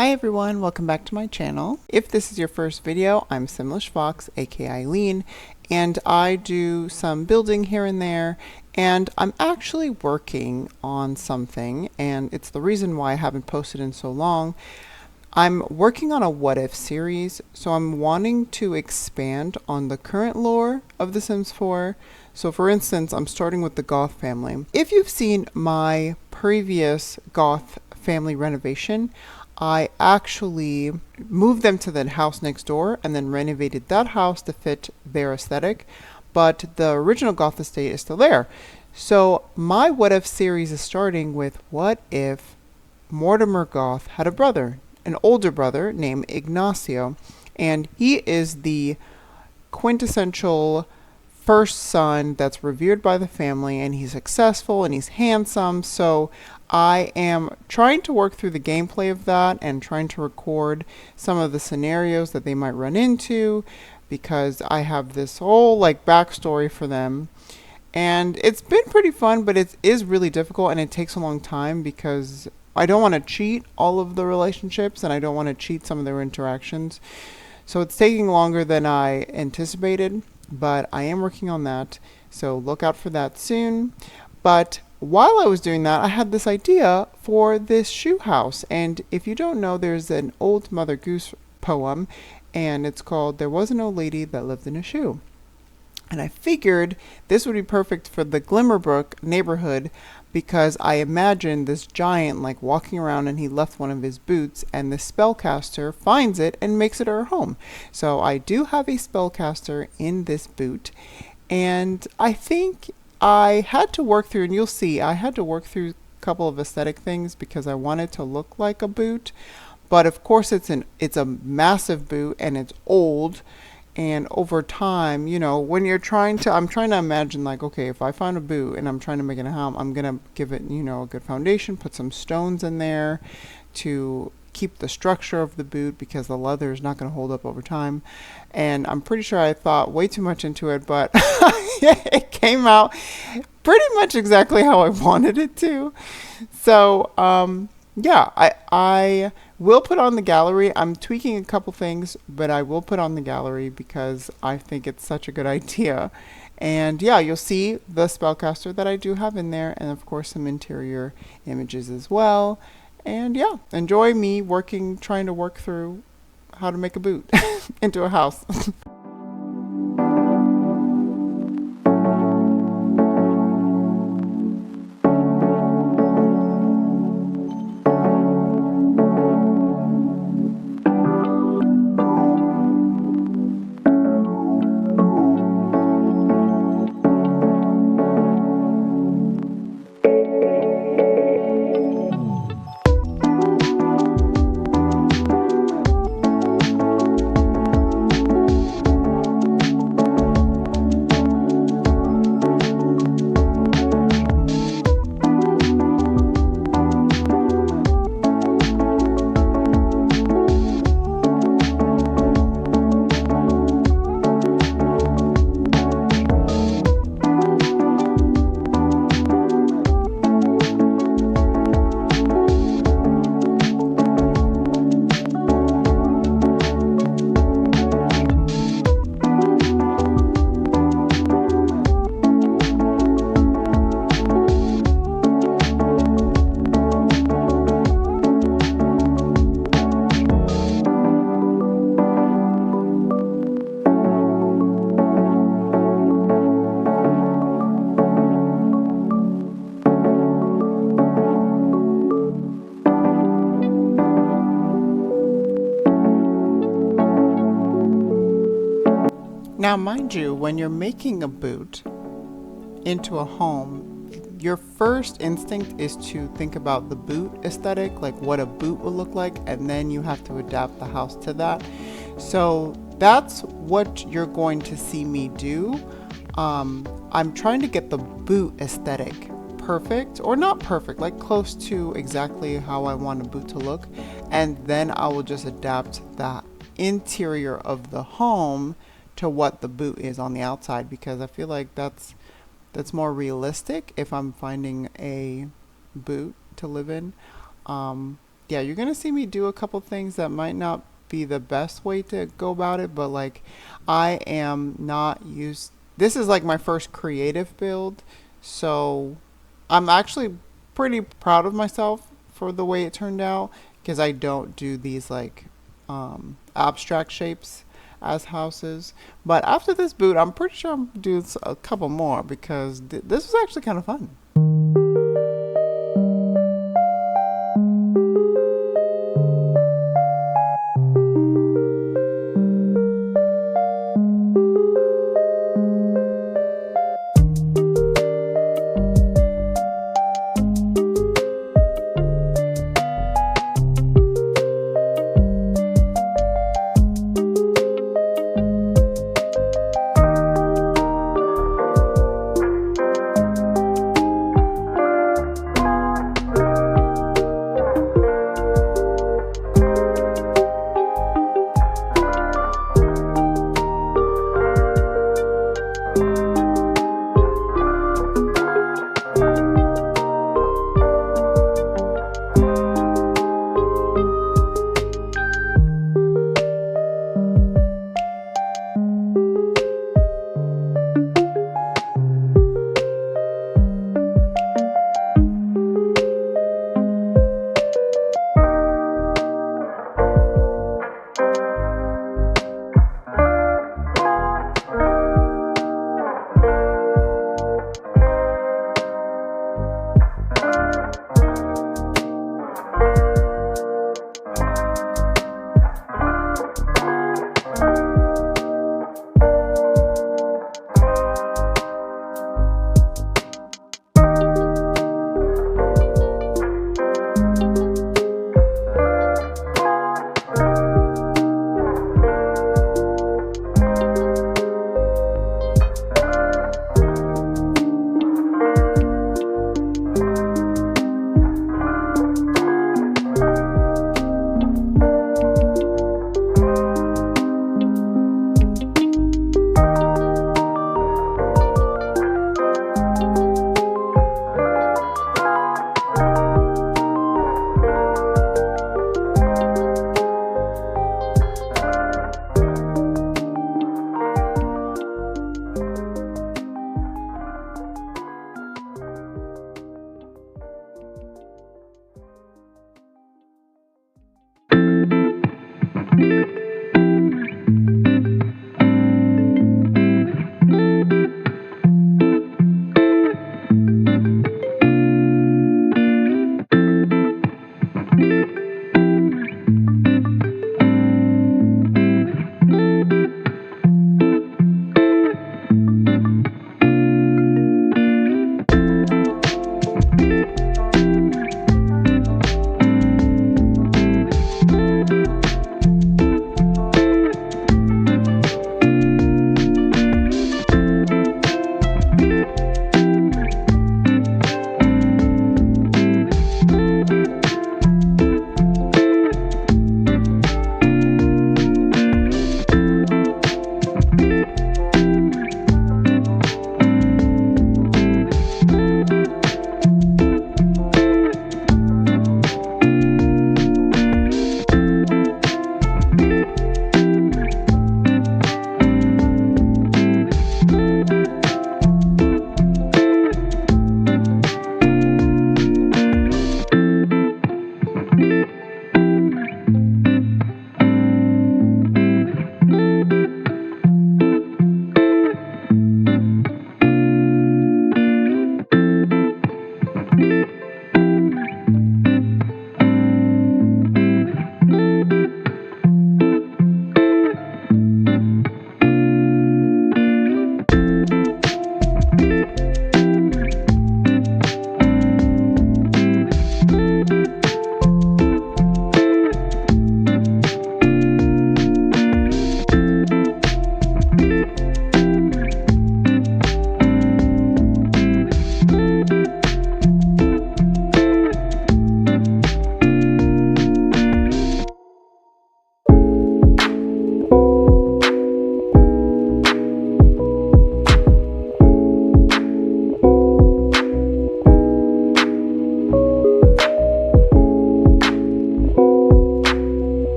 Hi everyone, welcome back to my channel. If this is your first video, I'm Simlish Fox, aka Eileen, and I do some building here and there, and I'm actually working on something, and it's the reason why I haven't posted in so long. I'm working on a what if series, so I'm wanting to expand on the current lore of The Sims 4. So for instance, I'm starting with the Goth family. If you've seen my previous Goth family renovation, I actually moved them to the house next door and then renovated that house to fit their aesthetic, but the original Goth estate is still there. So my what if series is starting with what if Mortimer Goth had a brother, an older brother named Ignacio, and he is the quintessential first son that's revered by the family, and he's successful and he's handsome. So I am trying to work through the gameplay of that and trying to record some of the scenarios that they might run into, because I have this whole like backstory for them. And it's been pretty fun, but it is really difficult and it takes a long time because I don't want to cheat all of the relationships and I don't want to cheat some of their interactions. So it's taking longer than I anticipated, but I am working on that. So look out for that soon. But while I was doing that, I had this idea for this shoe house. And if you don't know, there's an old Mother Goose poem, and it's called "There Was an Old Lady That Lived in a Shoe." And I figured this would be perfect for the Glimmerbrook neighborhood, because I imagined this giant like walking around and he left one of his boots and the spellcaster finds it and makes it her home. So I do have a spellcaster in this boot, and I think I had to work through, and you'll see, I had to work through a couple of aesthetic things because I wanted to look like a boot. But of course it's a massive boot and it's old. And over time, you know, when you're I'm trying to imagine like, okay, if I find a boot and I'm trying to make it a home, I'm going to give it, you know, a good foundation, put some stones in there to keep the structure of the boot because the leather is not going to hold up over time. And I'm pretty sure I thought way too much into it, but it came out pretty much exactly how I wanted it to. So, yeah, I will put on the gallery. I'm tweaking a couple things, but I will put on the gallery because I think it's such a good idea. And yeah, you'll see the spellcaster that I do have in there, and of course some interior images as well. And yeah, enjoy me trying to work through how to make a boot into a house. Now, mind you, when you're making a boot into a home, your first instinct is to think about the boot aesthetic, like what a boot would look like, and then you have to adapt the house to that. So that's what you're going to see me do. I'm trying to get the boot aesthetic perfect, or not perfect, like close to exactly how I want a boot to look, and then I will just adapt the interior of the home to what the boot is on the outside, because I feel like that's more realistic if I'm finding a boot to live in. yeah, you're gonna see me do a couple things that might not be the best way to go about it, but like I am not used. This is like my first creative build, so I'm actually pretty proud of myself for the way it turned out because I don't do these like abstract shapes as houses. But after this boot, I'm pretty sure I'm doing a couple more because this was actually kind of fun.